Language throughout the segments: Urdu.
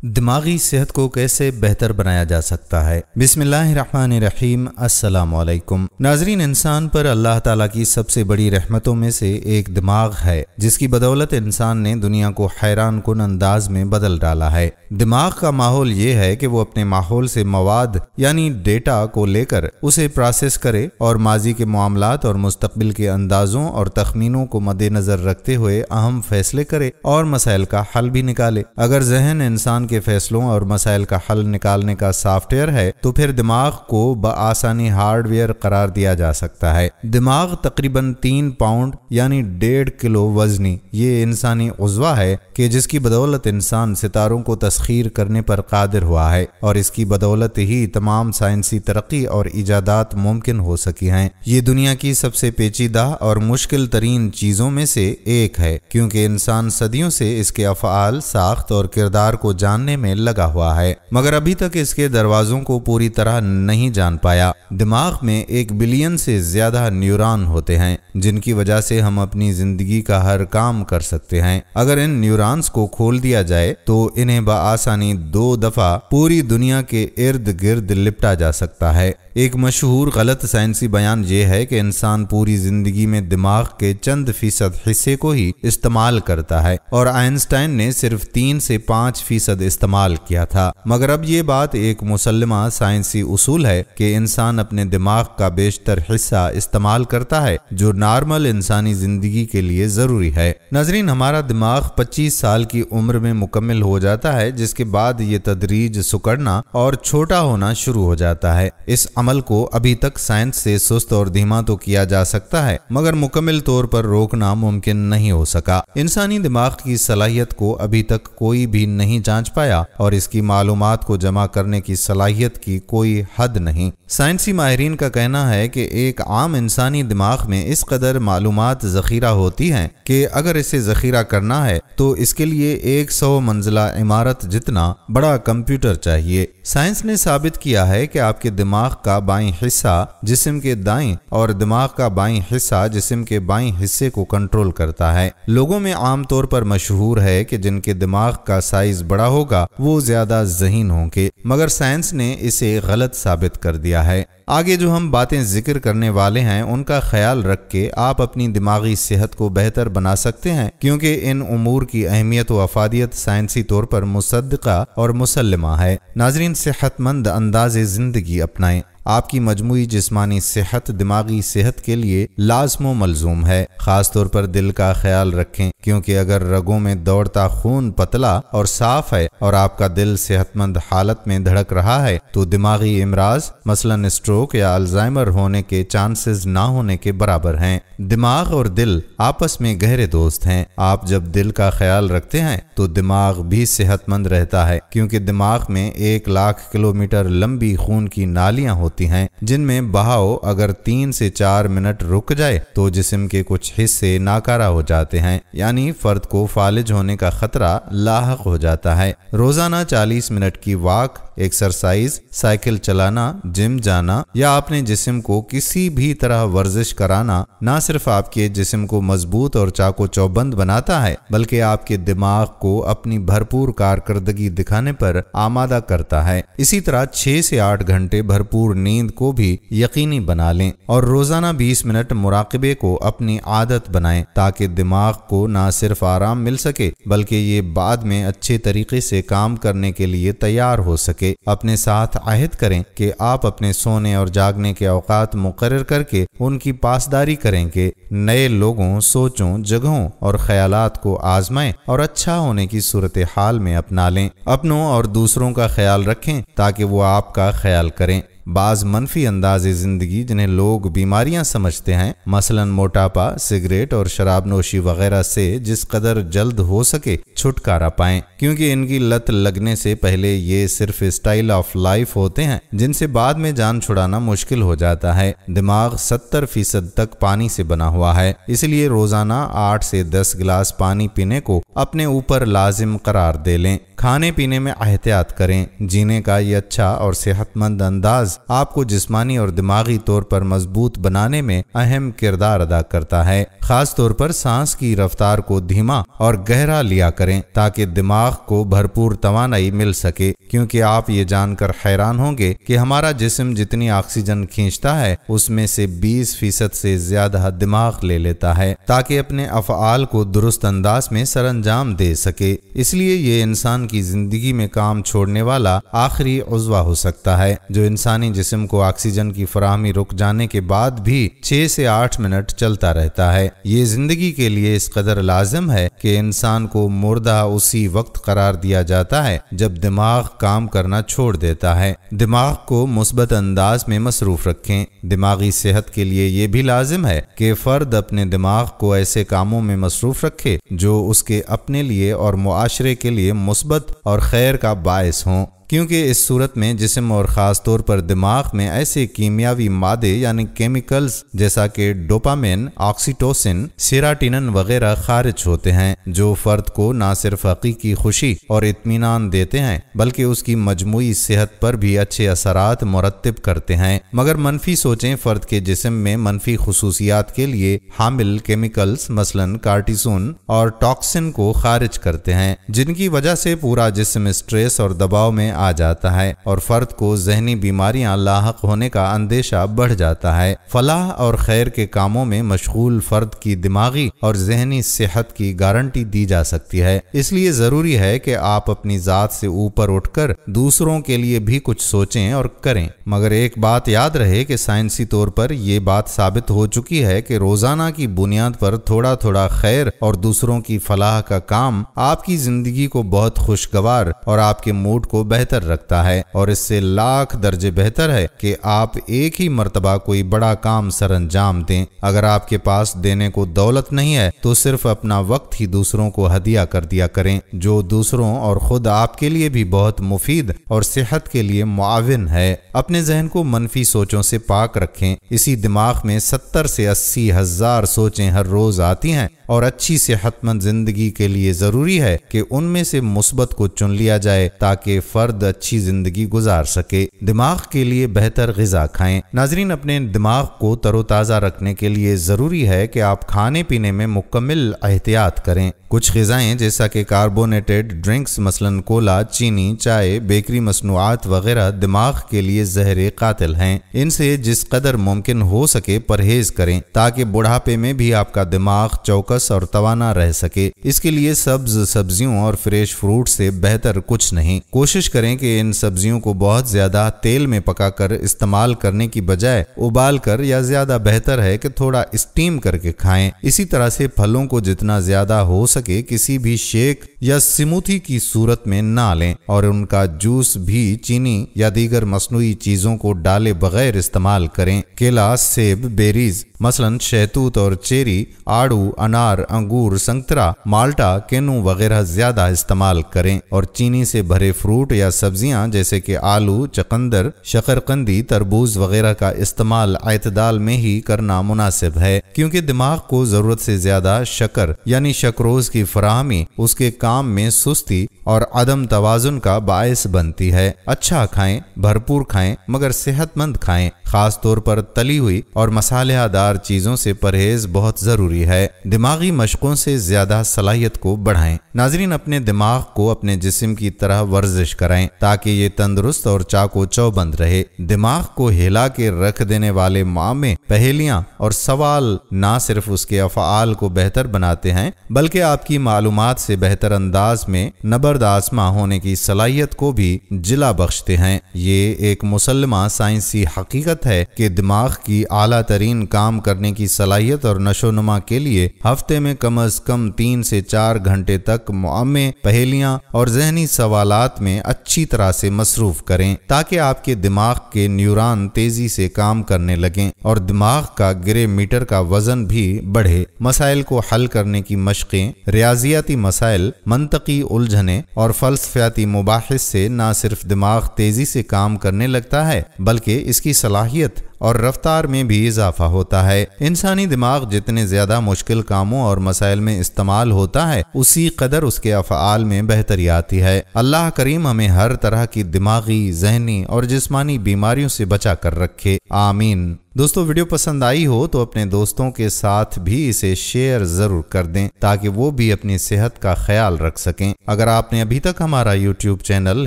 دماغی صحت کو کیسے بہتر بنایا جا سکتا ہے؟ بسم اللہ الرحمن الرحیم۔ السلام علیکم ناظرین، انسان پر اللہ تعالیٰ کی سب سے بڑی رحمتوں میں سے ایک دماغ ہے، جس کی بدولت انسان نے دنیا کو حیران کن انداز میں بدل ڈالا ہے۔ دماغ کا ماحول یہ ہے کہ وہ اپنے ماحول سے مواد یعنی ڈیٹا کو لے کر اسے پروسیس کرے اور ماضی کے معاملات اور مستقبل کے اندازوں اور تخمینوں کو مد نظر رکھتے ہوئے اہم فیصلے کرے اور مسائل کا حل بھی نکالے۔ اگر ذہن انسان کے فیصلوں اور مسائل کا حل نکالنے کا سافٹ ویئر ہے تو پھر دماغ کو بآسانی ہارڈ ویئر قرار دیا جا سکتا ہے۔ دماغ تقریباً 3 پاؤنڈ یعنی 1.5 کلو وزنی یہ انسانی عضو ہے کہ جس کی بدولت انسان ستاروں کو تسخیر کرنے پر قادر ہوا ہے، اور اس کی بدولت ہی تمام سائنسی ترقی اور ایجادات ممکن ہو سکی ہیں۔ یہ دنیا کی سب سے پیچیدہ اور مشکل ترین چیزوں میں سے ایک ہے، کیونکہ انسان صدیوں سے اس کے افعال، ساخت اور کردار کو جاننے میں لگا ہوا ہے، مگر ابھی تک اس کے دروازوں کو پوری طرح نہیں جان پایا۔ دماغ میں 1 بلین سے زیادہ نیورون ہوتے ہیں، جن کی وجہ سے ہم اپنی زندگی کا ہر کام کر سکتے ہیں۔ اگر ان نیورونز کو کھول دیا جائے تو انہیں بآسانی 2 دفعہ پوری دنیا کے ارد گرد لپٹا جا سکتا ہے۔ ایک مشہور غلط سائنسی بیان یہ ہے کہ انسان پوری زندگی میں دماغ کے چند فیصد حصے کو ہی استعمال کرتا ہے، اور آئنسٹائن نے صرف 3 سے 5% استعمال کیا تھا۔ مگر اب یہ بات ایک مسلمہ سائنسی اصول ہے کہ انسان اپنے دماغ کا بیشتر حصہ استعمال کرتا ہے، جو نارمل انسانی زندگی کے لیے ضروری ہے۔ ناظرین، ہمارا دماغ 25 سال کی عمر میں مکمل ہو جاتا ہے، جس کے بعد یہ تدریج سکڑنا اور چھوٹا ہونا شروع ہو جاتا ہے۔ اس عمل کو ابھی تک سائنس سے سست اور دھیما تو کیا جا سکتا ہے، مگر مکمل طور پر روکنا ممکن نہیں ہو سکا۔ انسانی دماغ کی صلاحیت کو ابھی تک کوئی بھی نہیں جانچ پایا، اور اس کی معلومات کو جمع کرنے کی صلاحیت کی کوئی حد نہیں۔ سائنسی ماہرین کا کہنا ہے کہ ایک عام انسانی دماغ میں اس قدر معلومات ذخیرہ ہوتی ہیں کہ اگر اسے ذخیرہ کرنا ہے تو اس کے لیے 100 منزلہ عمارت جتنا بڑا کمپیوٹر چاہیے۔ سائنس نے ثابت کیا ہے کہ آپ کے دماغ کا بائیں حصہ جسم کے دائیں اور دماغ کا بائیں حصہ جسم کے بائیں حصے کو کنٹرول کرتا ہے۔ لوگوں میں عام طور پر مشہور ہے کہ جن کے دماغ کا سائز بڑا ہوگا وہ زیادہ ذہین ہوں گے، مگر سائنس نے اسے غلط ثابت کر دیا ہے۔ آگے جو ہم باتیں ذکر کرنے والے ہیں ان کا خیال رکھ کے آپ اپنی دماغی صحت کو بہتر بنا سکتے ہیں، کیونکہ ان امور کی اہمیت و افادیت سائنسی طور پر مصدقہ اور مسلمہ ہے۔ ناظرین، صحت مند انداز زندگی اپنائیں۔ آپ کی مجموعی جسمانی صحت دماغی صحت کے لیے لازم و ملزوم ہے۔ خاص طور پر دل کا خیال رکھیں، کیونکہ اگر رگوں میں دوڑتا خون پتلا اور صاف ہے اور آپ کا دل صحت مند حالت میں دھڑک رہا ہے تو دماغی امراض مثلاً اسٹروک یا الزائمر ہونے کے چانسز نہ ہونے کے برابر ہیں۔ دماغ اور دل آپس میں گہرے دوست ہیں۔ آپ جب دل کا خیال رکھتے ہیں تو دماغ بھی صحت مند رہتا ہے، کیونکہ دماغ میں 1,00,000 کلومیٹر لمبی خون کی نالیاں ہوتی ہیں، جن میں بہاؤ اگر 3 سے 4 منٹ رک جائے تو جسم کے کچھ حصے ناکارہ ہو جاتے ہیں، یعنی فرد کو فالج ہونے کا خطرہ لاحق ہو جاتا ہے۔ روزانہ 40 منٹ کی واک، ایکسرسائز، سائیکل چلانا، جم جانا یا اپنے جسم کو کسی بھی طرح ورزش کرانا نہ صرف آپ کے جسم کو مضبوط اور چاق و چوبند بناتا ہے، بلکہ آپ کے دماغ کو اپنی بھرپور کارکردگی دکھانے پر آمادہ کرتا ہے۔ اسی طرح 6 سے 8 گھنٹے بھرپور نیند کو بھی یقینی بنا لیں، اور روزانہ 20 منٹ مراقبے کو اپنی عادت بنائیں، تاکہ دماغ کو نہ صرف آرام مل سکے بلکہ یہ بعد میں اچھے طریقے سے کام کرنے کے لیے تیار ہو سکے۔ اپنے ساتھ عہد کریں کہ آپ اپنے سونے اور جاگنے کے اوقات مقرر کر کے ان کی پاسداری کریں کہ نئے لوگوں، سوچوں، جگہوں اور خیالات کو آزمائیں اور اچھا ہونے کی صورتحال میں اپنا لیں۔ اپنوں اور دوسروں کا خیال رکھیں تاکہ وہ آپ کا خیال کریں۔ بعض منفی انداز زندگی جنہیں لوگ بیماریاں سمجھتے ہیں، مثلاً موٹاپا، سگریٹ اور شراب نوشی وغیرہ سے جس قدر جلد ہو سکے چھٹکارا پائیں، کیونکہ ان کی لت لگنے سے پہلے یہ صرف اسٹائل آف لائف ہوتے ہیں جن سے بعد میں جان چھڑانا مشکل ہو جاتا ہے۔ دماغ 70% تک پانی سے بنا ہوا ہے، اس لیے روزانہ 8 سے 10 گلاس پانی پینے کو اپنے اوپر لازم قرار دے لیں۔ کھانے پینے میں احتیاط کریں۔ جینے کا یہ اچھا اور صحت مند انداز انداز آپ کو جسمانی اور دماغی طور پر مضبوط بنانے میں اہم کردار ادا کرتا ہے۔ خاص طور پر سانس کی رفتار کو دھیما اور گہرا لیا کریں تاکہ دماغ کو بھرپور توانائی مل سکے، کیونکہ آپ یہ جان کر حیران ہوں گے کہ ہمارا جسم جتنی آکسیجن کھینچتا ہے اس میں سے 20% سے زیادہ دماغ لے لیتا ہے تاکہ اپنے افعال کو درست انداز میں سر انجام دے سکے۔ اس لیے یہ انسان کی زندگی میں کام چھوڑنے والا آخری عضو ہو سکتا ہے جو انسانی جسم کو آکسیجن کی فراہمی رک جانے کے بعد بھی 6 سے 8 منٹ چلتا رہتا ہے۔ یہ زندگی کے لیے اس قدر لازم ہے کہ انسان کو مردہ اسی وقت قرار دیا جاتا ہے جب دماغ کام کرنا چھوڑ دیتا ہے۔ دماغ کو مثبت انداز میں مصروف رکھیں۔ دماغی صحت کے لیے یہ بھی لازم ہے کہ فرد اپنے دماغ کو ایسے کاموں میں مصروف رکھے جو اس کے اپنے لیے اور معاشرے کے لیے مثبت اور خیر کا باعث ہوں، کیونکہ اس صورت میں جسم اور خاص طور پر دماغ میں ایسے کیمیاوی مادے یعنی کیمیکلز جیسا کہ ڈوپامین، آکسیٹوسن، سیراٹونن وغیرہ خارج ہوتے ہیں جو فرد کو نہ صرف حقیقی خوشی اور اطمینان دیتے ہیں بلکہ اس کی مجموعی صحت پر بھی اچھے اثرات مرتب کرتے ہیں۔ مگر منفی سوچیں فرد کے جسم میں منفی خصوصیات کے لیے حامل کیمیکلز مثلاً کارٹیسون اور ٹاکسن کو خارج کرتے ہیں، جن کی وجہ سے پورا جسم اسٹریس اور دباؤ میں آ جاتا ہے اور فرد کو ذہنی بیماریاں لاحق ہونے کا اندیشہ بڑھ جاتا ہے۔ فلاح اور خیر کے کاموں میں مشغول فرد کی دماغی اور ذہنی صحت کی گارنٹی دی جا سکتی ہے۔ اس لیے ضروری ہے کہ آپ اپنی ذات سے اوپر اٹھ کر دوسروں کے لیے بھی کچھ سوچیں اور کریں۔ مگر ایک بات یاد رہے کہ سائنسی طور پر یہ بات ثابت ہو چکی ہے کہ روزانہ کی بنیاد پر تھوڑا تھوڑا خیر اور دوسروں کی فلاح کا کام آپ کی زندگی کو بہت خوشگوار اور آپ کے موڈ کو بہتر رکھتا ہے، اور اس سے لاکھ درجے بہتر ہے کہ آپ ایک ہی مرتبہ کوئی بڑا کام سر انجام دیں۔ اگر آپ کے پاس دینے کو دولت نہیں ہے تو صرف اپنا وقت ہی دوسروں کو ہدیہ کر دیا کریں، جو دوسروں اور خود آپ کے لیے بھی بہت مفید اور صحت کے لیے معاون ہے۔ اپنے ذہن کو منفی سوچوں سے پاک رکھیں۔ اسی دماغ میں 70 سے 80 ہزار سوچیں ہر روز آتی ہیں، اور اچھی صحت مند زندگی کے لیے ضروری ہے کہ ان میں سے مثبت کو چن لیا جائے تاکہ فرد اچھی زندگی گزار سکے۔ دماغ کے لیے بہتر غذا کھائیں۔ ناظرین، اپنے دماغ کو تر و تازہ رکھنے کے لیے ضروری ہے کہ آپ کھانے پینے میں مکمل احتیاط کریں۔ کچھ غذائیں جیسا کہ کاربونیٹڈ ڈرنکس مثلاً کولا، چینی، چائے، بیکری مصنوعات وغیرہ دماغ کے لیے زہر قاتل ہیں۔ ان سے جس قدر ممکن ہو سکے پرہیز کریں تاکہ بڑھاپے میں بھی آپ کا دماغ چوکس اور توانا رہ سکے۔ اس کے لیے سبز سبزیوں اور فریش فروٹ سے بہتر کچھ نہیں۔ کوشش کریں کہ ان سبزیوں کو بہت زیادہ تیل میں پکا کر استعمال کرنے کی بجائے ابال کر، یا زیادہ بہتر ہے کہ تھوڑا اسٹیم کر کے کھائیں۔ اسی طرح سے پھلوں کو جتنا زیادہ ہو سکے کسی بھی شیک یا سموتھی کی صورت میں نہ لیں، اور ان کا جوس بھی چینی یا دیگر مصنوعی چیزوں کو ڈالے بغیر استعمال کریں۔ کیلا، سیب، بیریز مثلاً شہتوت اور چیری، آڑو، انار، انگور، سنگترا، مالٹا، کینو وغیرہ زیادہ استعمال کریں، اور چینی سے بھرے فروٹ یا سبزیاں جیسے کہ آلو، چقندر، شکرقندی، تربوز وغیرہ کا استعمال اعتدال میں ہی کرنا مناسب ہے، کیونکہ دماغ کو ضرورت سے زیادہ شکر یعنی شکروز کی فراہمی اس کے کام میں سستی اور عدم توازن کا باعث بنتی ہے۔ اچھا کھائیں، بھرپور کھائیں، مگر صحت مند کھائیں۔ خاص طور پر تلی ہوئی اور مصالحہ دار چیزوں سے پرہیز بہت ضروری ہے۔ دماغی مشقوں سے زیادہ صلاحیت کو بڑھائیں۔ ناظرین، اپنے دماغ کو اپنے جسم کی طرح ورزش کرائیں تاکہ یہ تندرست اور چاق و چوبند رہے۔ دماغ کو ہلا کے رکھ دینے والے معامے، پہیلیاں اور سوال نہ صرف اس کے افعال کو بہتر بناتے ہیں بلکہ آپ کی معلومات سے بہتر انداز میں نبرد آزما ہونے کی صلاحیت کو بھی جلا بخشتے ہیں۔ یہ ایک مسلمہ سائنسی حقیقت ہے کہ دماغ کی اعلیٰ ترین کام کرنے کی صلاحیت اور نشو و نما کے لیے ہفتے میں کم از کم 3 سے 4 گھنٹے تک معمے، پہیلیاں اور ذہنی سوالات میں اچھی طرح سے مصروف کریں تاکہ آپ کے دماغ کے نیورون تیزی سے کام کرنے لگیں اور دماغ کا گرے میٹر کا وزن بھی بڑھے۔ مسائل کو حل کرنے کی مشقیں، ریاضیاتی مسائل، منطقی الجھنیں اور فلسفیاتی مباحث سے نہ صرف دماغ تیزی سے کام کرنے لگتا ہے بلکہ اس کی صلاحیت اور رفتار میں بھی اضافہ ہوتا ہے۔ انسانی دماغ جتنے زیادہ مشکل کاموں اور مسائل میں استعمال ہوتا ہے اسی قدر اس کے افعال میں بہتری آتی ہے۔ اللہ کریم ہمیں ہر طرح کی دماغی، ذہنی اور جسمانی بیماریوں سے بچا کر رکھے، آمین۔ دوستو ویڈیو پسند آئی ہو تو اپنے دوستوں کے ساتھ بھی اسے شیئر ضرور کر دیں تاکہ وہ بھی اپنی صحت کا خیال رکھ سکیں۔ اگر آپ نے ابھی تک ہمارا YouTube channel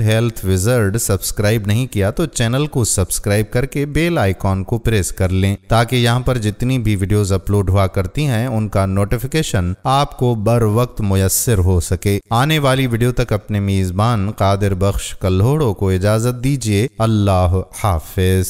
health wizard subscribe نہیں کیا تو چینل کو سبسکرائب کر کے بیل آئیکن کو پریس کر لیں تاکہ یہاں پر جتنی بھی ویڈیوز اپلوڈ ہوا کرتی ہیں ان کا نوٹیفیکیشن آپ کو بر وقت میسر ہو سکے۔ آنے والی ویڈیو تک اپنے میزبان قادر بخش کلہوڑو کو اجازت دیجیے۔ اللہ حافظ۔